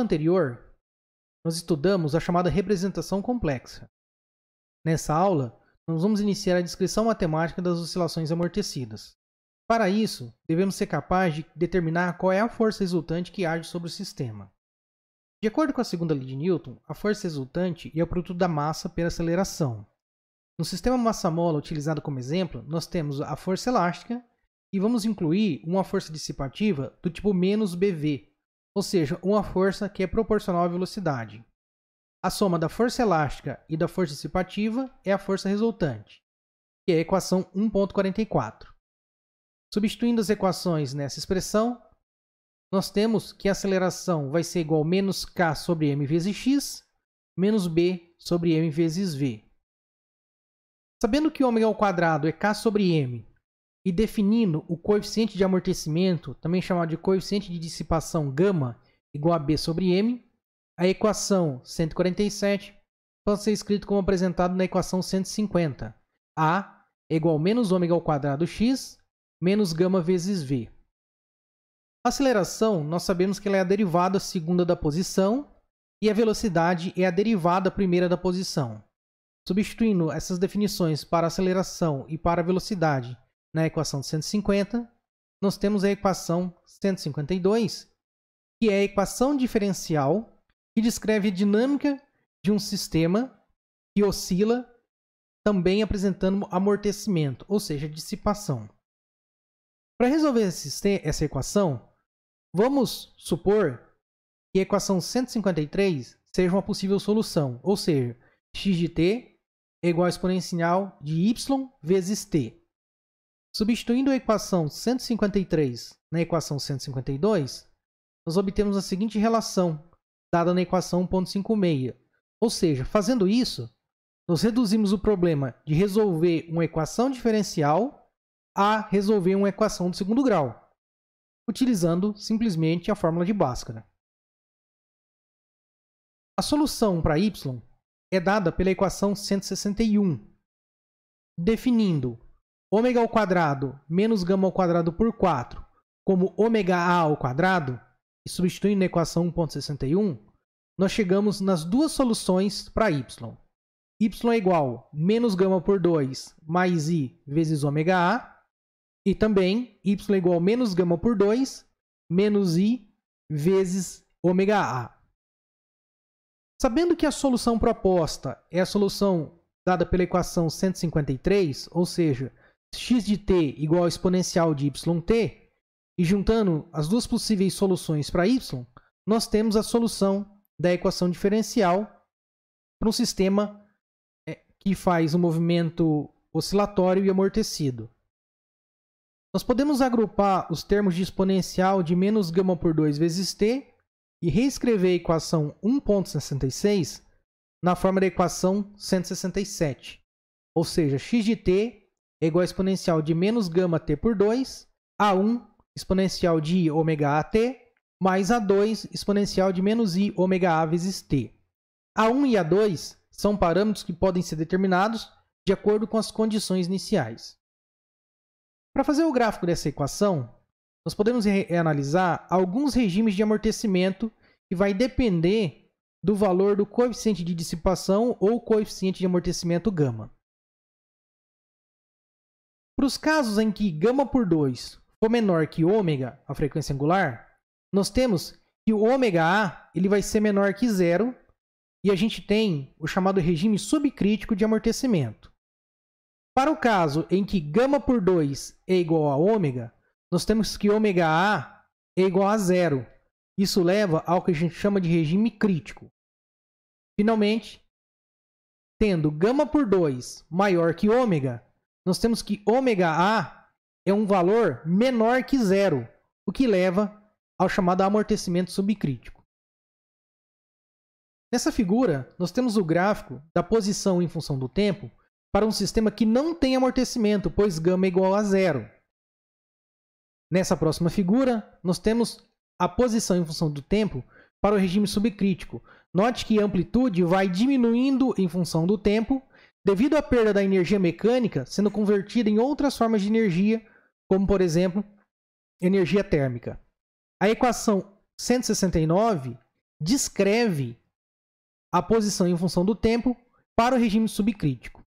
anterior, nós estudamos a chamada representação complexa. Nessa aula, nós vamos iniciar a descrição matemática das oscilações amortecidas. Para isso, devemos ser capazes de determinar qual é a força resultante que age sobre o sistema. De acordo com a segunda lei de Newton, a força resultante é o produto da massa pela aceleração. No sistema massa-mola utilizado como exemplo, nós temos a força elástica e vamos incluir uma força dissipativa do tipo menos BV, ou seja, uma força que é proporcional à velocidade. A soma da força elástica e da força dissipativa é a força resultante, que é a equação 1.44. Substituindo as equações nessa expressão, nós temos que a aceleração vai ser igual a menos k sobre m vezes x, menos b sobre m vezes v. Sabendo que ômega ao quadrado é k sobre m, e definindo o coeficiente de amortecimento, também chamado de coeficiente de dissipação γ, igual a b sobre m, a equação 147 pode ser escrita como apresentado na equação 150. A é igual a menos ômega ao quadrado x, menos γ vezes v. A aceleração, nós sabemos que ela é a derivada segunda da posição e a velocidade é a derivada primeira da posição. Substituindo essas definições para a aceleração e para a velocidade na equação 150, nós temos a equação 152, que é a equação diferencial que descreve a dinâmica de um sistema que oscila, também apresentando amortecimento, ou seja, dissipação. Para resolver essa equação, vamos supor que a equação 153 seja uma possível solução, ou seja, x de t é igual a exponencial de y vezes t. Substituindo a equação 153 na equação 152, nós obtemos a seguinte relação, dada na equação 1.56. Ou seja, fazendo isso, nós reduzimos o problema de resolver uma equação diferencial a resolver uma equação de segundo grau, utilizando simplesmente a fórmula de Bhaskara. A solução para y é dada pela equação 161, definindo ômega ao quadrado menos γ ao quadrado por 4 como ômega a ao quadrado, e substituindo a equação 1.61, nós chegamos nas duas soluções para y. Y é igual a menos γ por 2 mais i vezes ômega a, e também y é igual a menos γ por 2 menos i vezes ômega a. Sabendo que a solução proposta é a solução dada pela equação 153, ou seja, x de t igual ao exponencial de yt, e juntando as duas possíveis soluções para y, nós temos a solução da equação diferencial para um sistema que faz um movimento oscilatório e amortecido. Nós podemos agrupar os termos de exponencial de menos γ por 2 vezes t e reescrever a equação 1.66 na forma da equação 167, ou seja, x de t é igual a exponencial de menos γt por 2, a1 exponencial de i ômega a t, mais a2 exponencial de menos i ômega a vezes t. A1 e a2 são parâmetros que podem ser determinados de acordo com as condições iniciais. Para fazer o gráfico dessa equação, nós podemos analisar alguns regimes de amortecimento que vai depender do valor do coeficiente de dissipação ou coeficiente de amortecimento γ. Para os casos em que γ por 2 for menor que ômega, a frequência angular, nós temos que o ômega a ele vai ser menor que zero e a gente tem o chamado regime subcrítico de amortecimento. Para o caso em que γ por 2 é igual a ômega, nós temos que ômega a é igual a zero. Isso leva ao que a gente chama de regime crítico. Finalmente, tendo γ por 2 maior que ômega, nós temos que ômega a é um valor menor que zero, o que leva ao chamado amortecimento subcrítico. Nessa figura, nós temos o gráfico da posição em função do tempo para um sistema que não tem amortecimento, pois γ é igual a zero. Nessa próxima figura, nós temos a posição em função do tempo para o regime subcrítico. Note que a amplitude vai diminuindo em função do tempo, devido à perda da energia mecânica sendo convertida em outras formas de energia, como, por exemplo, energia térmica. A equação 169 descreve a posição em função do tempo para o regime subcrítico.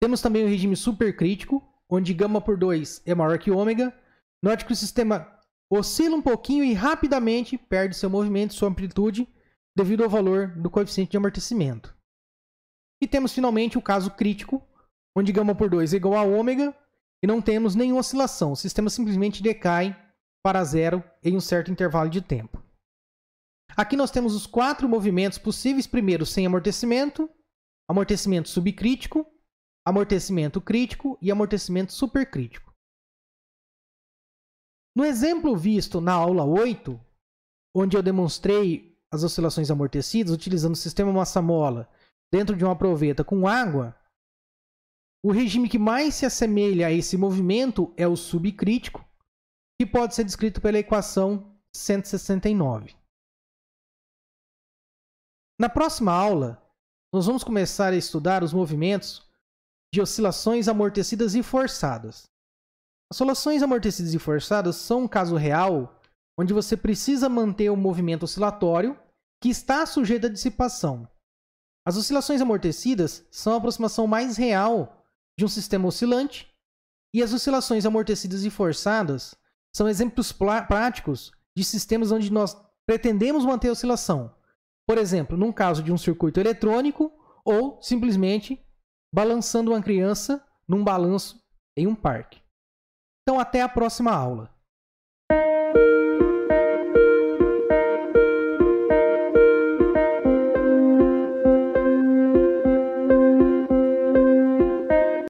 Temos também o regime supercrítico, onde gama por 2 é maior que ômega. Note que o sistema oscila um pouquinho e rapidamente perde seu movimento, sua amplitude, devido ao valor do coeficiente de amortecimento. E temos finalmente o caso crítico, onde gama por 2 é igual a ômega e não temos nenhuma oscilação. O sistema simplesmente decai para zero em um certo intervalo de tempo. Aqui nós temos os 4 movimentos possíveis. Primeiro, sem amortecimento, amortecimento subcrítico, amortecimento crítico e amortecimento supercrítico. No exemplo visto na aula 8, onde eu demonstrei as oscilações amortecidas utilizando o sistema massa-mola dentro de uma proveta com água, o regime que mais se assemelha a esse movimento é o subcrítico, que pode ser descrito pela equação 169. Na próxima aula, nós vamos começar a estudar os movimentos de oscilações amortecidas e forçadas. As oscilações amortecidas e forçadas são um caso real onde você precisa manter o movimento oscilatório que está sujeito à dissipação. As oscilações amortecidas são a aproximação mais real de um sistema oscilante e as oscilações amortecidas e forçadas são exemplos práticos de sistemas onde nós pretendemos manter a oscilação. Por exemplo, num caso de um circuito eletrônico ou simplesmente balançando uma criança num balanço em um parque. Então, até a próxima aula.